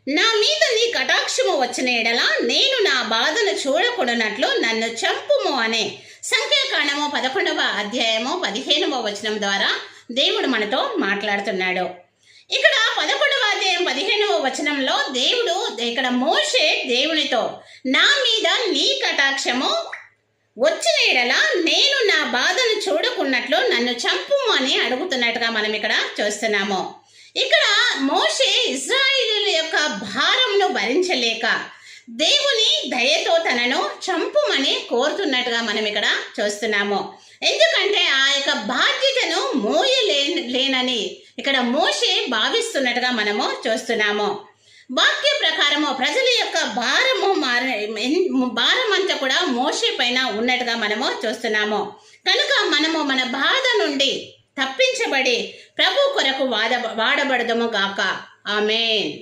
నా మీద నీ కటాక్షము వచ్చిన ఎడల నేను నా బాధను చూడకూడనట్లు నన్ను చంపుము అనే సంఖ్యాకాండము 11వ అధ్యాయము 15వ వచనం ద్వారా దేవుడు మనతో మాట్లాడుతున్నాడు. ఇక్కడ 11వ అధ్యాయం 15వ వచనంలో దేవుడు ఇక్కడ మోషే దేవునితో నా మీద నీ కటాక్షము వచ్చిన ఎడల నేను నా బాధను చూడకున్నట్లు నన్ను చంపుము అని అడుగుతున్నట్టుగా మనం ఇక్కడ చూస్తున్నాము. ఇక్కడ మోషే ఇశ్రాయేలీయుల యొక్క భారంను భరించలేక దేవుని దయతో తనను చంపుమని కోరుతున్నట్టుగా మనం ఇక్కడ చూస్తున్నాము. ఎందుకంటే ఆ యొక్క బాధ్యతను మోయలేనని ఇక్కడ మోషే భావిస్తున్నట్టుగా మనము చూస్తున్నాము. వాక్య ప్రకారము ప్రజల యొక్క భారం అంతా కూడా మోషే పైన ఉన్నట్టుగా మనము చూస్తున్నాము. కనుక మనము మన బాధ నుండి తప్పించబడి ప్రభు కొరకు వాడబడదము గాక. ఆమేన్.